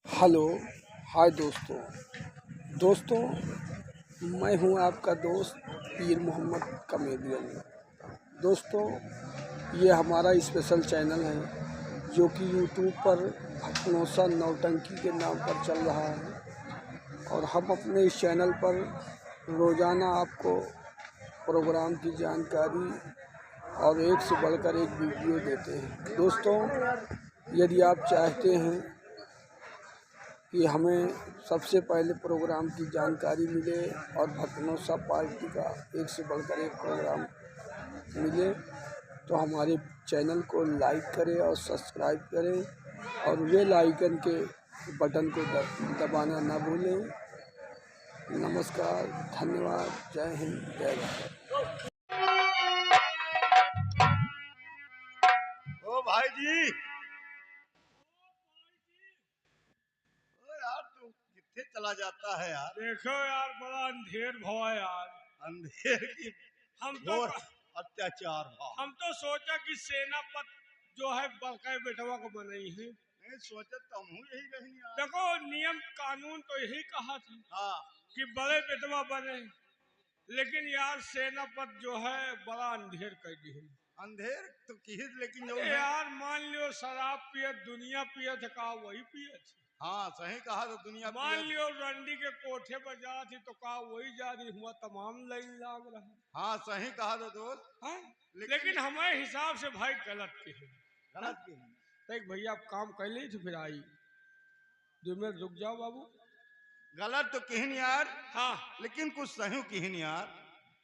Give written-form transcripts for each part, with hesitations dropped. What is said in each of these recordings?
Hello. हाय दोस्तों। दोस्तों, मैं हूं आपका दोस्त पीर मोहम्मद कमेडियन। दोस्तों, ये हमारा स्पेशल चैनल है जो कि यूट्यूब पर भटनोसा नौटंकी के नाम पर चल रहा है और हम अपने इस चैनल पर रोज़ाना आपको प्रोग्राम की जानकारी और एक से बढ़कर एक वीडियो देते हैं। दोस्तों, यदि आप चाहते हैं कि हमें सबसे पहले प्रोग्राम की जानकारी मिले और भटनोसा पार्टी का एक से बढ़कर एक प्रोग्राम मिले तो हमारे चैनल को लाइक करें और सब्सक्राइब करें और बेल आइकन के बटन को दबाना ना भूलें। नमस्कार, धन्यवाद, जय हिंद, जय भारत। ओ भाई जी, यार तू कितने चला जाता है यार। देखो यार, बड़ा अंधेर भवा यार। अंधेर की हम तो घोर अत्याचार भा। हम तो सोचा कि सेनापति जो है बड़का बेटवा को बनाई है। नहीं सोचा तो हम यही कहीं यार। देखो, नियम कानून तो यही कहा था हाँ, कि बड़े बेटवा बने, लेकिन यार सेनापति जो है बड़ा अंधेर कर दी है। अंधेर तो की लेकिन जो यार मान लियो शराब पियत दुनिया पियत का वही पियत। हाँ सही कहा तो दुनिया मान लियो रंडी के कोठे पर जा थी तो का वही जा रही हुआ तमाम लाइन लाग रहा। हाँ सही कहा तो दोस्त। हाँ? लेकिन हमारे हिसाब से भाई गलत की है। गलत की देख भैया, आप काम कर ली तो फिर आई 2 मिनट रुक जाओ बाबू। गलत तो कहीं यार। हाँ, लेकिन कुछ सही कहीं यार।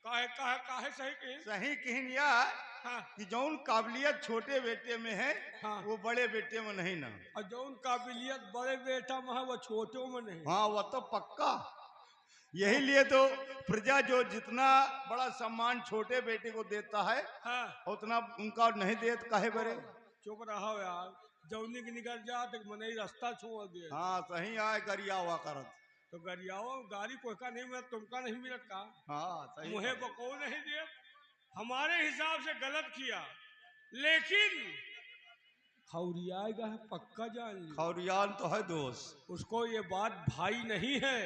काहे काहे काहे सही कही। सही कहीं यार हाँ, कि जौन काबिलियत छोटे बेटे में है हाँ। वो बड़े बेटे में नहीं ना। और जो काबिलियत बड़े बेटा में है वो छोटों में नहीं। हाँ वो तो पक्का। यही लिए तो प्रजा जो जितना बड़ा सम्मान छोटे बेटे को देता है हाँ, उतना उनका नहीं देत काहे बरे। चुप रहो यार, जौनी की निकल जा तो मने रास्ता छोड़ दे। हाँ सही आए गरिया हुआ करत। तो गरियाओ गाड़ी कोई का नहीं मिलत, तुमका नहीं मिलत का। हाँ सही मुहे बको नहीं दे। हमारे हिसाब से गलत किया, लेकिन खौरियाएगा है पक्का जान ली। खौरियान तो है दोस्त। उसको ये बात भाई नहीं है।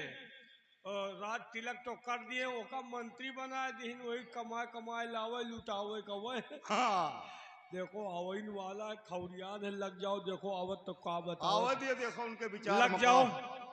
राज तिलक तो कर दिए, ओका मंत्री बना दीन, वही कमाए कमाए लावे लुटावे कवे। हाँ देखो अवैन वाला खौरियान है, लग जाओ। देखो आवत तो का बताओ, आवत ये देखो उनके विचार लग में जाओ।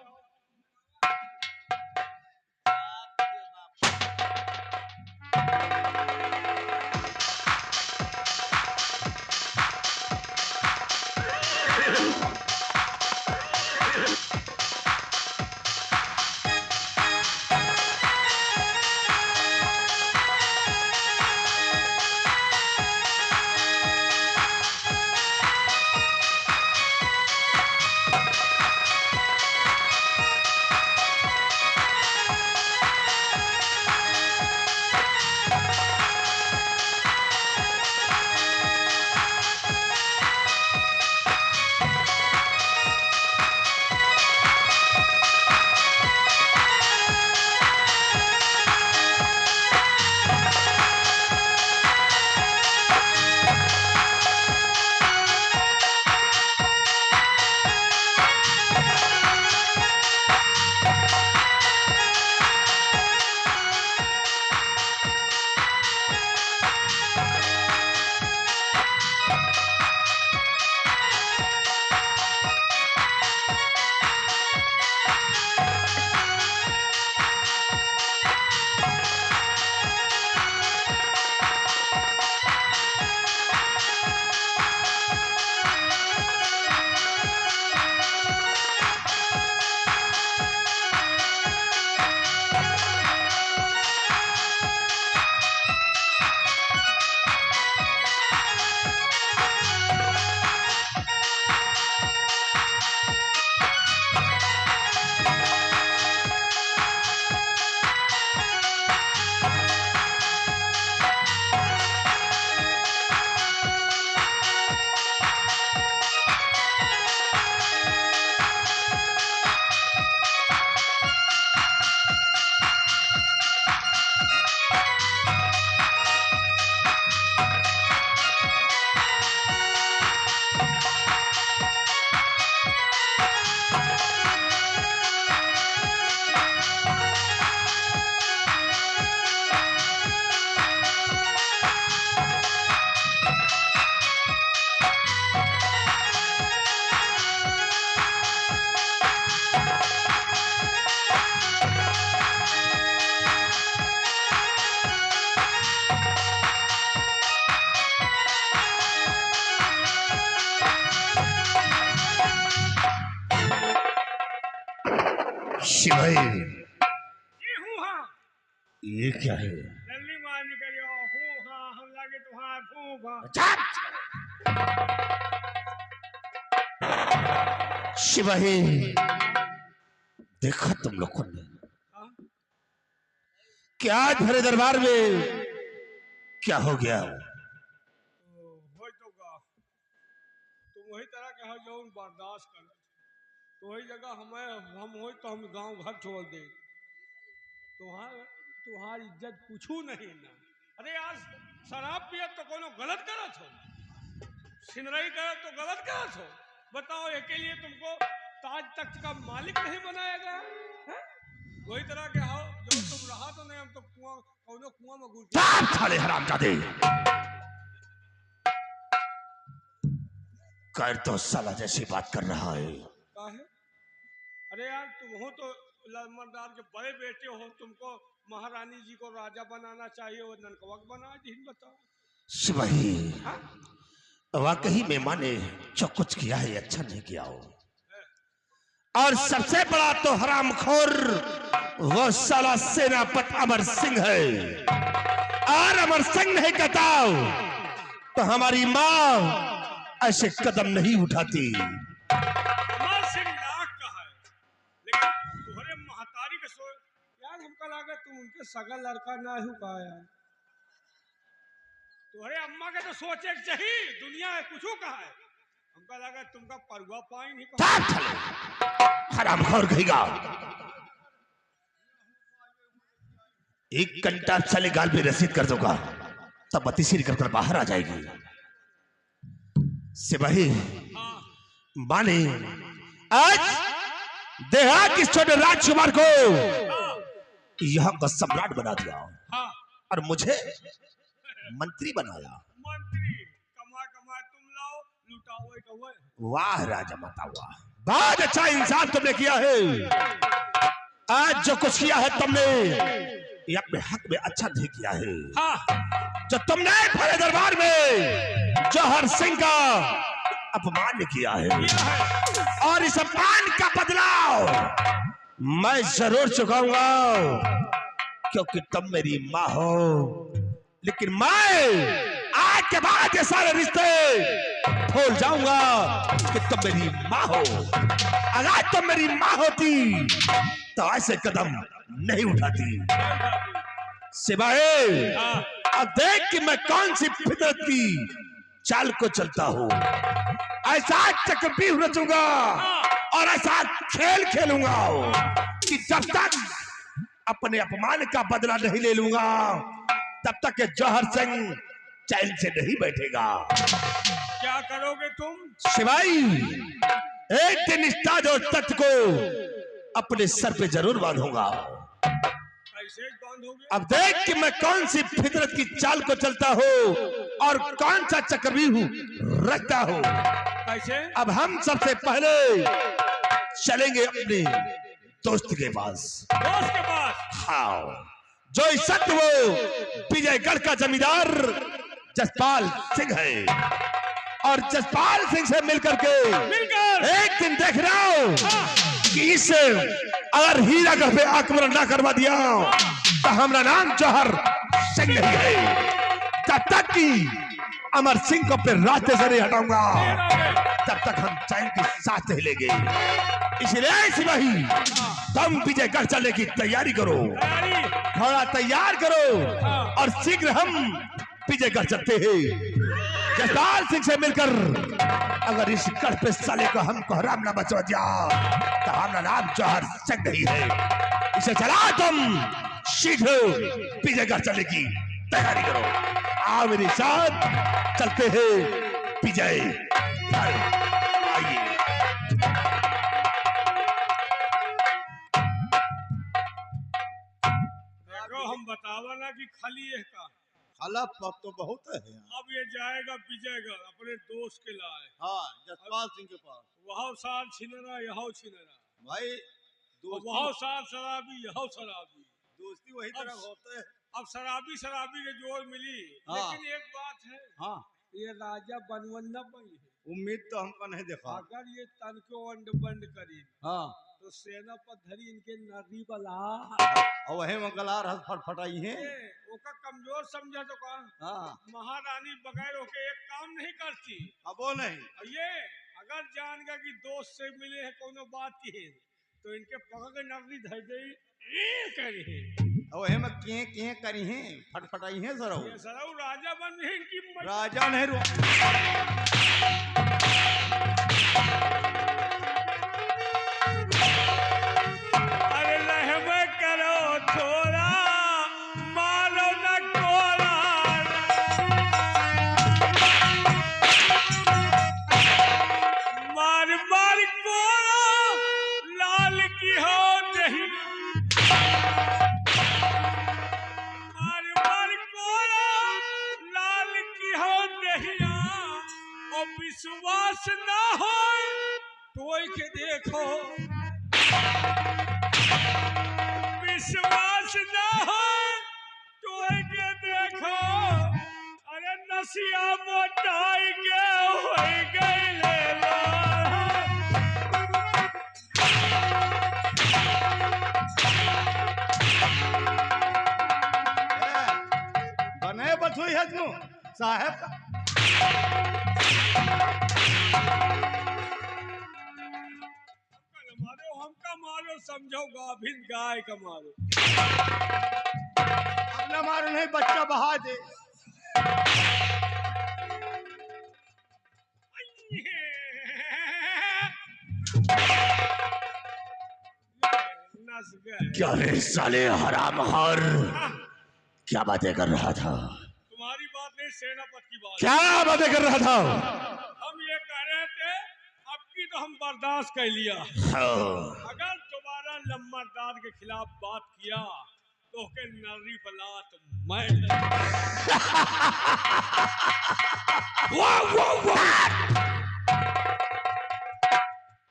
शिवाय ये हूँ हाँ ये क्या है? जल्दी मान करियो हूँ हाँ हम लागे तो हाँ हूँ हाँ शिवाय देखा तुम लोगों ने हाँ? क्या आज भरे दरबार में क्या हो गया? हो तो गा तुम वही तरह के हो जो बर्दाश्त कर तो वही जगह हमें हम हो तो हम गांव घर छोड़ दे तुम्हारी इज्जत पूछू नहीं ना। अरे यार शराब पिए तो कोनो गलत करत हो सिनरई करत तो गलत करत हो बताओ इसके लिए तुमको ताज तख्त का मालिक नहीं बनाया गया है? वही तरह के हो जो तुम रहा तो नहीं हम तो कुआं कोनो कुआं में घुस गए साले हरामजादे कर तो साला जैसी बात कर रहा है। काहे? अरे यार तुम हो तो लमरदार के बड़े बेटे हो तुमको महारानी जी को राजा बनाना चाहिए और ननकवक बना दिन बताओ शिवाही हाँ? वाकई में माने जो कुछ किया है अच्छा नहीं किया हो और सबसे बड़ा तो हरामखोर वो साला सेनापति अमर सिंह है और अमर सिंह नहीं कहता तो हमारी माँ ऐसे कदम नहीं उठाती। अमर सिंह लाख का है लेकिन तुम्हारे महतारी के सो यार हमका लगा तुम उनके सगा लड़का ना ही का यार तुम्हारे अम्मा के तो सोचे के चाहिए दुनिया है कुछ कहा है हमका लगा तुमका परुआ पाई नहीं कहा हरामखोर कहेगा एक घंटा चले गाल पे रसीद कर दूंगा तब बत्तीसी निकल कर बाहर आ जाएगी। सिपाही माने आज देहात के छोटे राजकुमार को यहाँ का सम्राट बना दिया हाँ और मुझे मंत्री बनाया। मंत्री कमा कमा तुम लाओ लुटाओ वाह राजा माता वाह बहुत अच्छा इंसान तुमने किया है। आज जो कुछ किया है तुमने ये अपने हक में अच्छा नहीं किया है। हाँ जो तुमने भरे दरबार में जौहर सिंह का अपमान किया है और इस अपमान का बदलाव मैं जरूर चुकाऊंगा क्योंकि तुम मेरी माँ हो लेकिन मैं आज के बाद ये सारे रिश्ते भूल जाऊंगा कि तुम मेरी माँ हो। अगर तुम मेरी माँ होती तो ऐसे कदम नहीं उठाती। सिवाय अब देख कि मैं कौन सी फितरत की चाल को चलता हूँ। ऐसा चक्रव्यूह रचूंगा और ऐसा खेल खेलूंगा कि जब तक अपने अपमान का बदला नहीं ले लूंगा तब तक ये जौहर सिंह चैन से नहीं बैठेगा। क्या करोगे तुम? शिवाई एक दिन इस ताज और तख्त को अपने सर पे जरूर बांधूंगा। कैसे बांधोगे? अब देख कि मैं कौन सी फितरत की चाल को चलता हूँ और कौन सा चक्रव्यूह रखता हूँ। कैसे? अब हम सबसे पहले चलेंगे अपने दोस्त के पास। दोस्त के पास? हाँ जो इस सत्य वो विजयगढ़ का जमींदार जसपाल सिंह है और जसपाल सिंह से मिलकर के एक दिन देख रहा हूं कि इस अगर हीरागढ़ पे आक्रमण ना करवा दिया तो हमारा नाम जौहर सिंह नहीं है। जब तक कि अमर सिंह को अपने रास्ते से नहीं हटाऊंगा तब तक हम चैन के साथ नहीं लेंगे। इसलिए सिपाही तुम विजयगढ़ चलने की तैयारी करो, घोड़ा तैयार करो और शीघ्र हम विजयगढ़ चलते हैं। जसपाल सिंह से मिलकर अगर इस गढ़ पे साले को हम कोहराम ना बचवा दिया तो हमारा नाम जौहर सिंह नहीं है। इसे चला तुम शीघ्र विजयगढ़ चलने की तैयारी करो। आओ मेरे साथ चलते हैं विजय। आइए देखो हम बतावा ना कि खाली ये का खाला पप तो बहुत है यहाँ। अब ये जाएगा विजयगढ़ अपने दोस्त के लाए। हाँ जसपाल सिंह के पास। वहाँ साल छिनरा यहाँ छिनरा भाई वहाँ साल शराबी यहाँ शराबी दोस्ती वही तरह होते है। अब शराबी शराबी के जोर मिली। हाँ। लेकिन एक बात है हाँ ये राजा बनवन न बनी है। उम्मीद तो हमको नहीं देखा। अगर ये तन को अंड बंड करी हाँ तो सेनापति इनके नदी बला और वही में गलार हंस फटफटाई है। ओका कमजोर समझा तो का हाँ महारानी बगैर ओके एक काम नहीं करती। अब वो नहीं और ये अगर जान गया कि दोस्त से मिले है कोनो बात की तो इनके पकड़ के नकदी धर गई करी और वही में किए करी हैं फटफटाई हैं सर। ये सराउ राजा बन रहे इनकी राजा नहीं अरे रहमे करो थोड़ा मारो न कोरा मार मार कोरा लाल की हो नहीं मार मार कोरा लाल की हो नहीं और विश्वास ना हो तो के देखो विश्वास ना हो तो के देखो अरे नसिया मोटाई के हो गई ले बने बथुई है तू साहब का। मारो हमका मारो समझो गाभिन गाय का मारो अपना मारो नहीं बच्चा बहा दे। नस गए क्या रे साले हरामखोर, क्या बातें कर रहा था? तुम्हारी बात नहीं सेनापति की बात। क्या बातें कर रहा था? हम ये कह रहे थे अब की तो हम बर्दाश्त कर लिया। हाँ। अगर दोबारा लम्बरदार के खिलाफ बात किया तो के नरी बलात मैं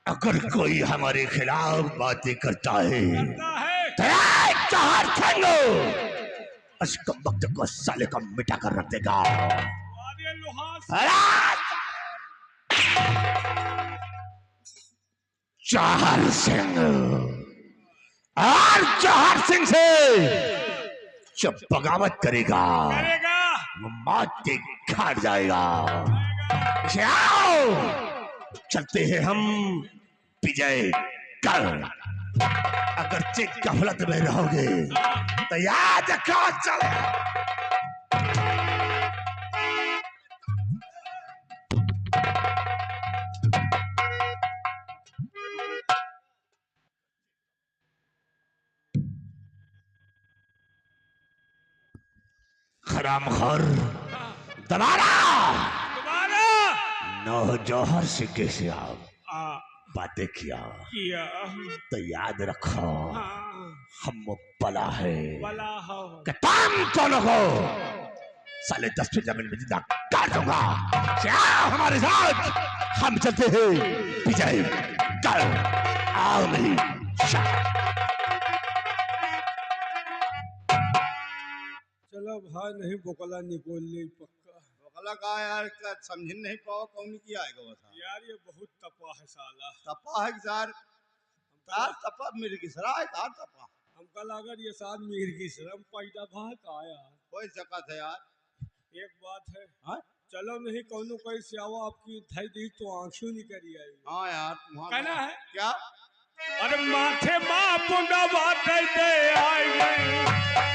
अगर कोई हमारे खिलाफ बातें करता है करता है तो एक जहर छेड़ो, उसको वक्त को साले को मिटा कर रख देगा। अरे लुहास जहर सिंह और जहर सिंह से जो बगावत करेगा करेगा वो मौत के घाट जाएगा। जाओ चलते हैं हम विजय कर। अगर चेक गफलत में रहोगे तो याद रखो चले। हरामखोर दोबारा दोबारा नौ जौहर से कैसे आप बातें किया तो याद रखो हम बला है बला हो कि तुम दोनों को साले 10 फीट जमीन में जिंदा काट दूंगा। क्या हमारे साथ हम चलते हैं विजय कर। आओ नहीं चलो भाई नहीं बोकला निकोल ले पक्का। बोकला का यार का समझ नहीं पाओ कौन किया आएगा बता यार ये बहुत तपा है साला। तपा है यार तार तपा मेरे की सराय तार तपा हमका लगा ये साथ मीर की शर्म पैदा भाग आया। कोई सकत है यार। एक बात है हाँ चलो नहीं कौनो कोई स्यावा आपकी धई दी तो आंखों नहीं करी आई। हाँ यार कहना है क्या अरे माथे माँ पुंडा बात दे आई गई